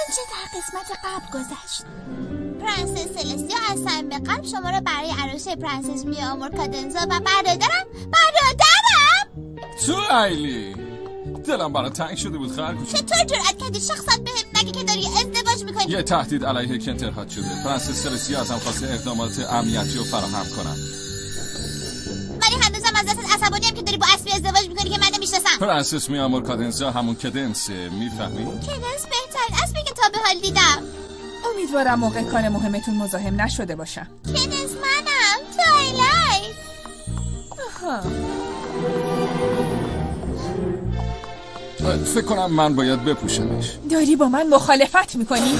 آنچه در قسمت قبل گذشت. پرنسس سلستیا از صمیم قلب شما را برای عروسی پرنسس میا مورکادنزا و برادرم تو ایلی دلم برای تنگ شده بود خرگوش. چطور جرأت کردی شخصت بهم نگی که داری ازدواج میکنی؟ یه تهدید علیه کنترهات شده. پرنسس سلستیا ازم خواسته اقدامات امنیتی رو فراهم کنم. ولی هنوزم از دستت عصبانیم که داری با اسبی ازدواج میکنی که من نمیشناسم. پرنسس میا مورکادنزا همون کدنسه، میفهمی؟ کدنس بهترین اسبی که تا به حال دیدم. امیدوارم موقع کار مهمتون مزاحم نشده باشم. کدنس منم، توایلایت. فکر کنم من باید بپوشمش. داری با من مخالفت میکنی؟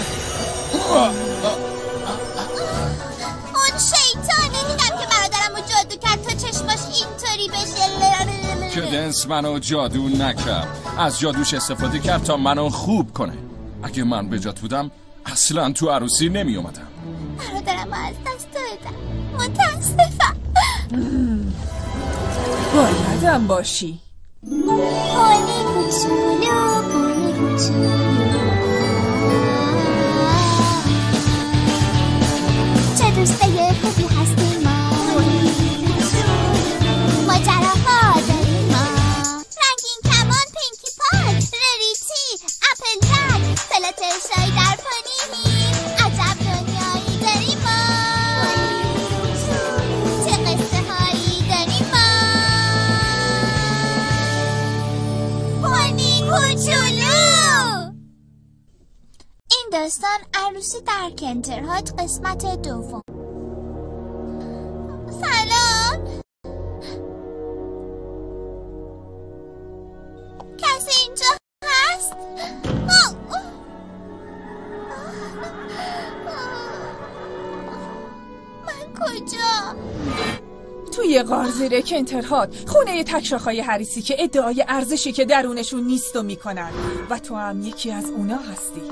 اون شیطانه دیدم که برادرمو جادو کرد تا چشماش اینطوری بشه. کدنس منو جادو نکرد، از جادوش استفاده کرد تا منو خوب کنه. اگه من به جات بودم اصلا تو عروسی نمی اومدم. برادرمو از دست دادم، متاسفم. بایدم باشی. پونی کوچولو، پونی کوچولو، چه دوستای خوبی هستیم ما. ماجراها داریم ما، رنگین کمان، پینکی پای، رریتی، اپل جک، سلات شای در پونی. عجب دنیایی داریم ما، چه قصه هایی داریم ما. پونی کوچولو. این داستان عروسی در کنترهات قسمت دوم. سلام، کسی اینجا هست؟ من کجا؟ توی غار زیر کنترهات، خونه تکشاخهای حریصی که ادعای ارزشی که درونشون نیست و میکنن و تو هم یکی از اونا هستی.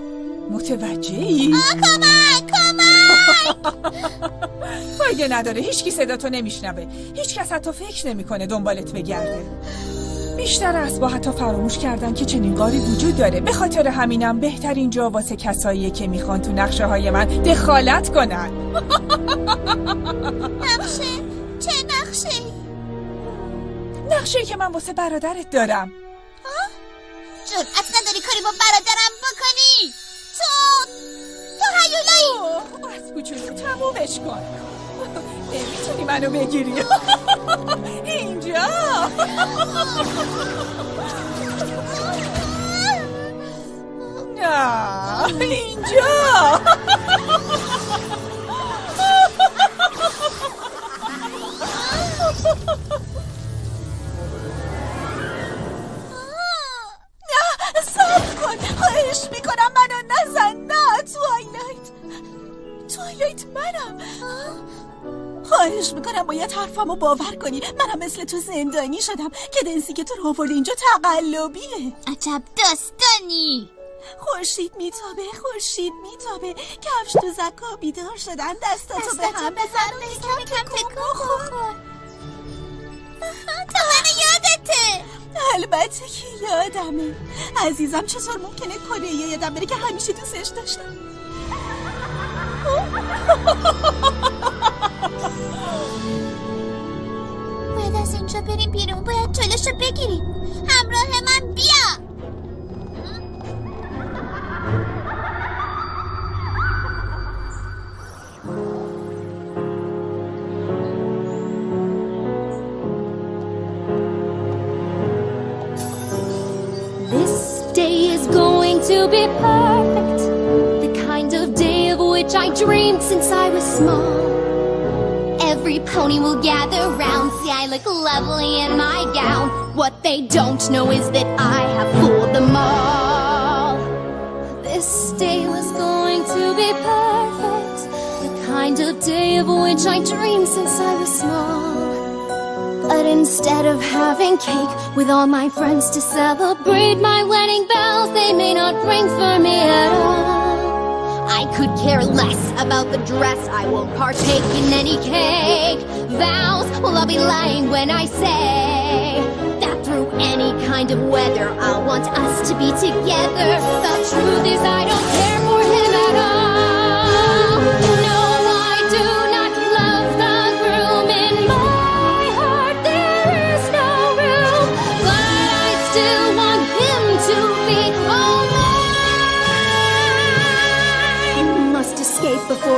متوجهی؟ کمک! فایده نداره، هیچکی صدا تو نمیشنوه. هیچ کس حتی فکر نمیکنه دنبالت بگرده. بیشتر اسبا حتی فراموش کردن که چنین غاری وجود داره. به خاطر همینم بهترین جا واسه کساییه که میخوان تو نقشه های من دخالت کنن. نقشه؟ چه نقشه؟ نقشه که من واسه برادرت دارم. جرأت نداری کاری با برادرم بکنی؟ تو هیولایی. از کوچولو تمومش کن. نمیتونی منو بگیری. اینجا نه، اینجا. نه، صبر کن، خواهش میکنم منو نزن. نه، توایلایت منم. خواهش میکنم باید حرفمو باور کنی. منم مثل تو زندانی شدم. کدنسی که تو رو آورده اینجا تقلبیه. عجب داستانی. خورشید میتابه. کفش تو زکا بیدار شدن. دستاتو به هم بزن و کم تکون بخور. تو منو یادته؟ البته که یادمه. عزیزم چطور ممکنه کره یادم بره که همیشه دوستش داشتم. باید از اینجا بریم بیرون. باید جلوشو بگیریم. همراه من بیا. This day is going to be perfect, the kind of day of which I dreamed since I was small. Every pony will gather round, see I look lovely in my gown. What they don't know is that I have fooled them all. This day was going to be perfect, the kind of day of which I dreamed since I was small. But instead of having cake with all my friends to celebrate my wedding bells, they may not ring for me at all. I could care less about the dress, I won't partake in any cake. Vows, well I'll be lying when I say that through any kind of weather I want us to be together. The truth is I don't care more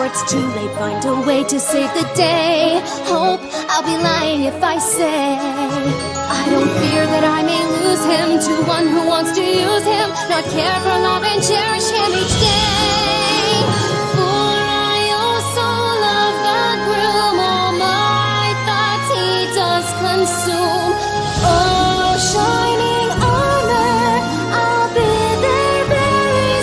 it's too late, find a way to save the day. Hope I'll be lying if I say I don't fear that I may lose him to one who wants to use him, not care for love and cherish him each day. For I also love the groom, all my thoughts he does consume. Oh, shining armor, I'll be there very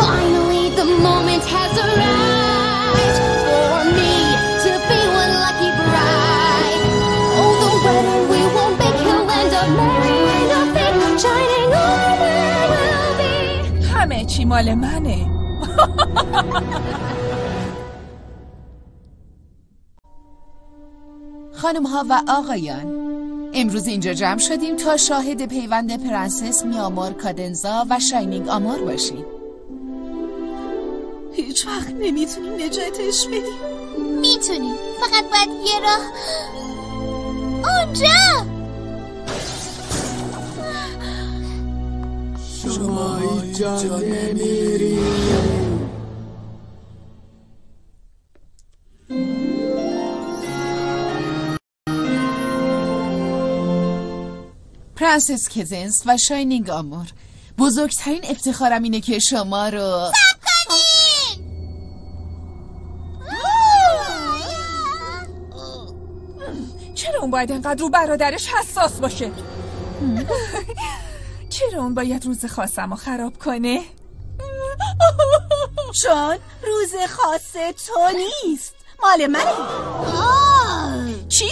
Finally, the moment has arrived for me to be one lucky bride. Oh, the wedding we won't make, he'll end up marrying a fake shining armor will be. همه چی مال منه. خانم ها و آقایان، امروز اینجا جمع شدیم تا شاهد پیوند پرنسس میامور کادنزا و شاینینگ آمور باشیم. هیچ وقت نمیتونیم نجاتش بدیم. میتونیم، فقط باید یه راه اونجا. شما اینجا نمیری. پرنسس کزنس و شاینینگ آمور، بزرگترین افتخارم اینه که شما رو چرا اون باید انقدر رو برادرش حساس باشه؟ چرا اون باید روز خاصمو خراب کنه؟ چون روز خاص تو نیست، مال منه. چی؟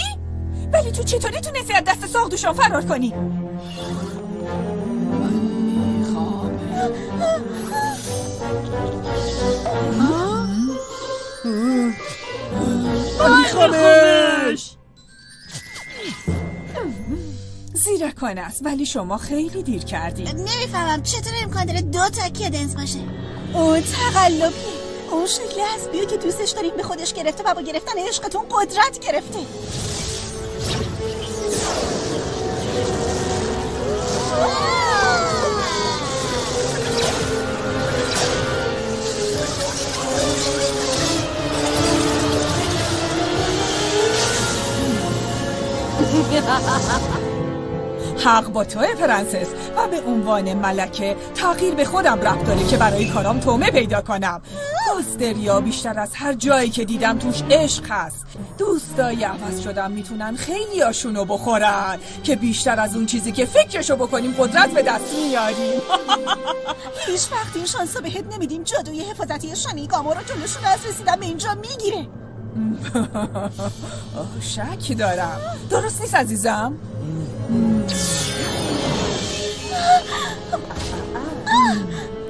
ولی تو چطوری تونستی از دست ساقدوشان فرار کنی؟ میخوامش. زیرکانه است، ولی شما خیلی دیر کردی. نمیفهمم چطور امکان داره 2 تا کدنس باشه. اون تقلبیه، اون شکل حسبیه که دوستش داریم به خودش گرفته و با گرفتن عشقتون قدرت گرفته. حق با توه پرنسس، و به عنوان ملکه تغییر به خودم ربط داره که برای کارام تومه پیدا کنم. آستریا بیشتر از هر جایی که دیدم توش عشق هست. دوستای عوض شدم میتونن خیلی هاشونو بخورن که بیشتر از اون چیزی که فکرشو بکنیم قدرت به دست میاریم. هیچ وقت این شانسو بهت نمیدیم جادوی حفاظتی شاینینگ آمور رو جلوشون از رسیدن به اینجا میگیره. شک دارم. درست نیست عزیزم؟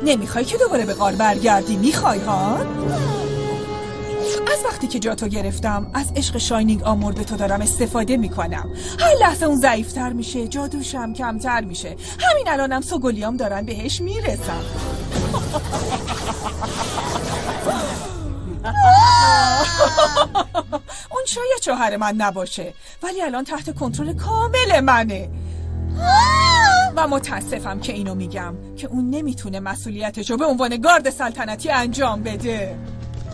نمیخوای که دوباره به غار برگردی؟ میخوای ها؟ از وقتی که جاتو گرفتم از عشق شاینینگ آمور به تو دارم استفاده میکنم. هر لحظه اون ضعیفتر میشه، جادوشم کمتر میشه. همین الانم سوگلیام دارن بهش میرسم. اون شاید شوهر من نباشه، ولی الان تحت کنترل کامل منه. و متاسفم که اینو میگم که اون نمیتونه مسئولیتشو به عنوان گارد سلطنتی انجام بده.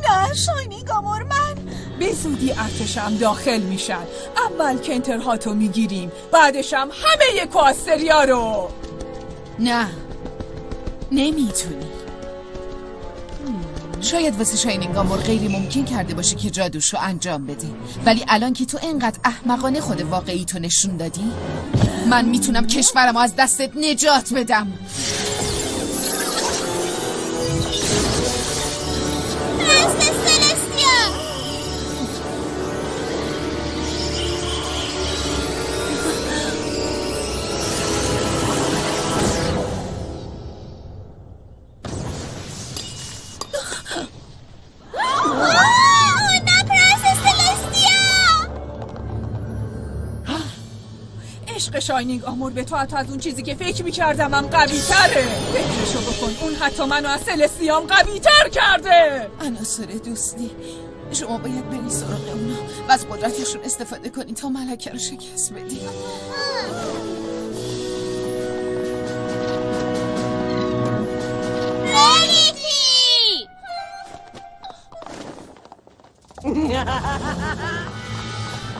نه شاینینگ آمور، من به زودی ارتشم داخل میشن. اول کنترهاتو میگیریم، بعدشم همه کوآستریا رو. نه، نمیتونی. شاید واسه شاینینگ آمور غیر ممکن کرده باشه که جادوشو انجام بده، ولی الان که تو انقدر احمقانه خود واقعی تو نشون دادی، من میتونم کشورمو از دستت نجات بدم. پرنسس سلستیا، شاینینگ آمور به تو حتی از اون چیزی که فکر میکردم هم قوی تره. فکرشو بکن، اون حتی منو از سلستیام قوی تر کرده. عناصر دوستی، شما باید برید سراغ اونا و از قدرتشون استفاده کنید تا ملکه رو شکست بدید.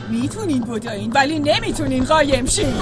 میتونین بدوین ولی نمیتونین قایم شین.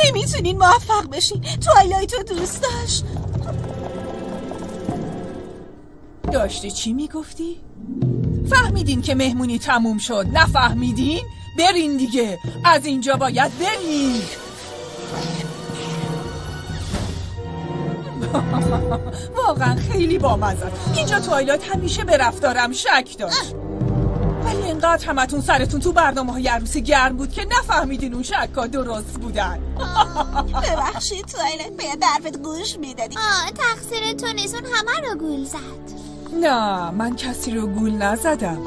نمیتونین موفق بشین. توایلایت رو دوست داشتی چی میگفتی؟ فهمیدین که مهمونی تموم شد؟ نفهمیدین؟ برین دیگه، از اینجا باید برین. واقعا خیلی بامزه. اینجا توایلایت همیشه به رفتارم شک داشت، ولی اینقدر همتون سرتون تو برنامه‌های عروسی گرم بود که نفهمیدین اون شکا درست بودن. ببخشید توایلایت، باید به حرفت گوش میدادی. تقصیر تو نیست، اون همه رو گول زد. نه، من کسی رو گول نزدم.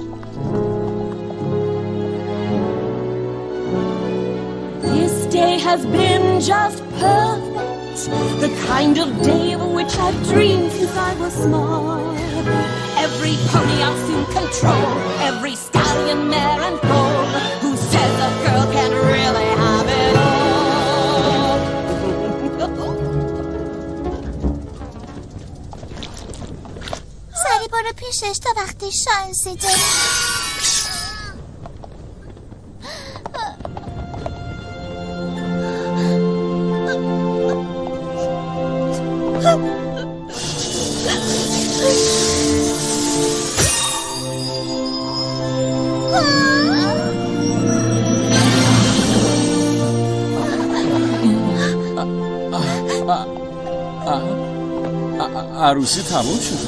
This day has been just perfect, the kind of day of which I've dreamed since I was small. Every pony I'll soon control, every stallion, mare and foal, who says a girl can really have it all. سری برو پیشش تا وقتی شانسی داری. عروسی تموم شده.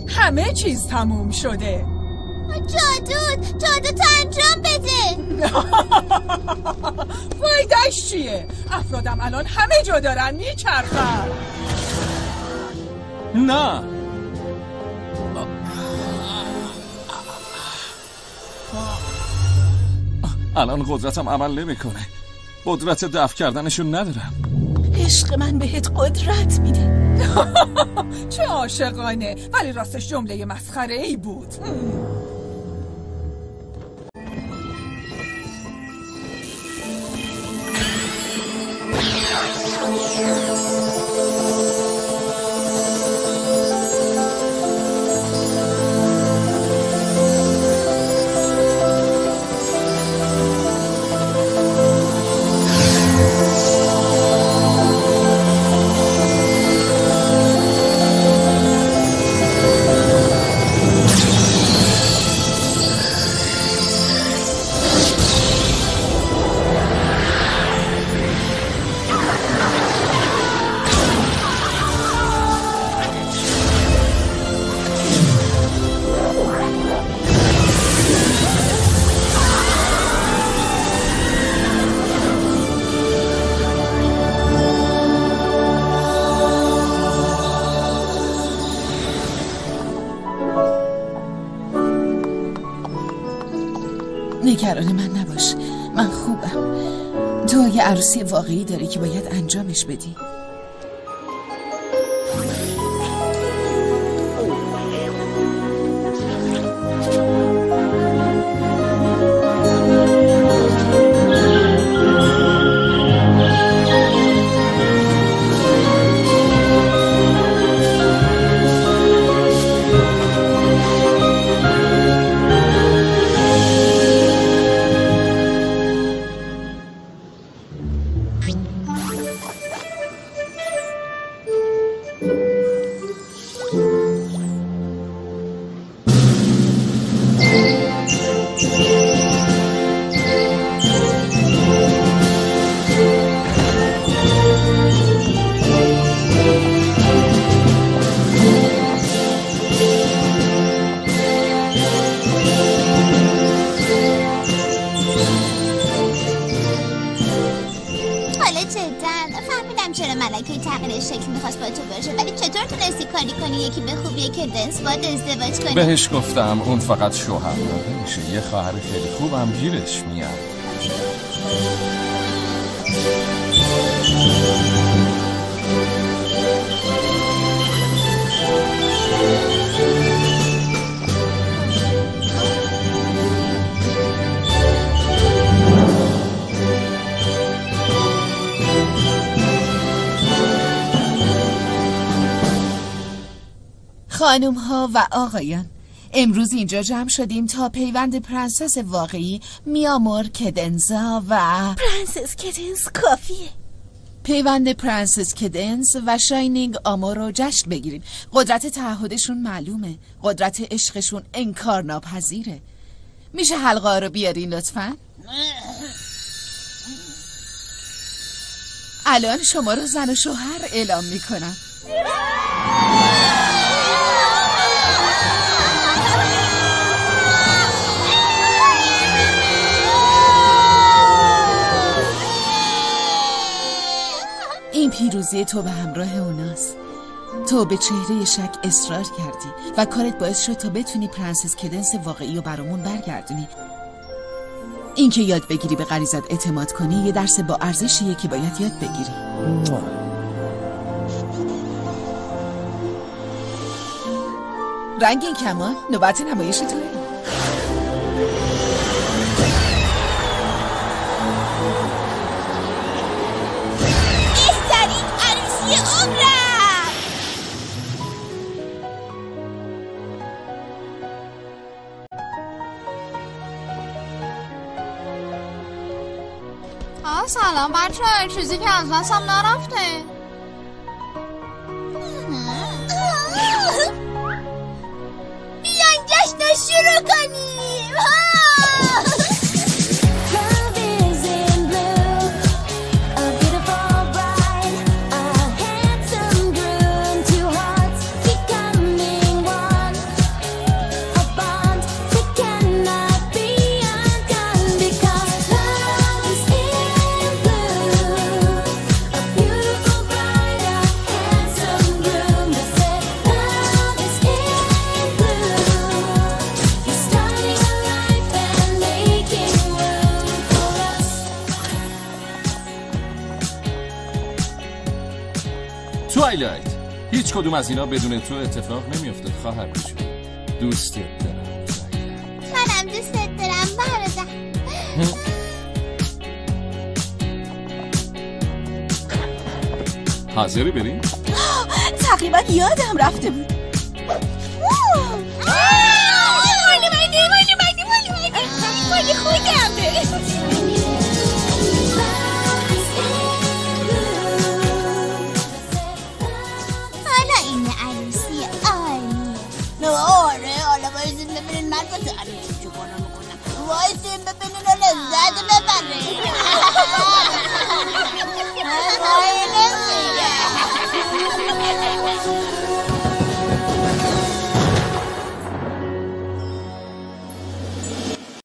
همه چیز تموم شده. جادو تو انجام بده. فایدهش چیه؟ افرادم الان همه جا دارن میچرخن. نه، الان قدرتم عمل نمیکنه. قدرت دفع کردنشون ندارم. عشق من بهت قدرت میده. چه عاشقانه، ولی راستش جمله مسخره ای بود. نگران من نباش، من خوبم. تو یه عروسی واقعی داری که باید انجامش بدی. بهش گفتم اون فقط شوهر میشه، یه خواهر خیلی خوبم گیرش میاد. خانم ها و آقایان، امروز اینجا جمع شدیم تا پیوند پرنسس واقعی میامور کدنزا و پرنسس کدنس کافیه. پیوند پرنسس کدنس و شاینینگ آمور رو جشن بگیریم. قدرت تعهدشون معلومه، قدرت عشقشون انکار ناپذیره. میشه حلقه رو بیارین لطفاً؟ الان شما رو زن و شوهر اعلام میکنم. این پیروزی تو به همراه اوناست. تو به چهره شک اصرار کردی و کارت باعث شد تا بتونی پرنسس کدنس واقعی رو برامون برگردونی. این که یاد بگیری به غریزت اعتماد کنی یه درس با ارزشیه که باید یاد بگیری. رنگین کمان، نوبت نمایش توه. بهترین عروسی عمرم. سلام بچه ها، چیزی که از دستم نرفته. بیاین جشن شروع کنیم. Love is in blue, a beautiful bride, a handsome groom. توایلایت، هیچ کدوم از اینا بدون تو اتفاق نمیافتاد خواهر کوچولو. دوستت دارم توایلایت. منم دوستت دارم برادر. حاضری بریم؟ تقریبا یادم رفته بود. مالی خودمه. حالا این عروسی عالیه. آره حالا بایستیم ببینین من با تو عروسی چکارا میکنم. بایستیم ببینین و لذت ببرین.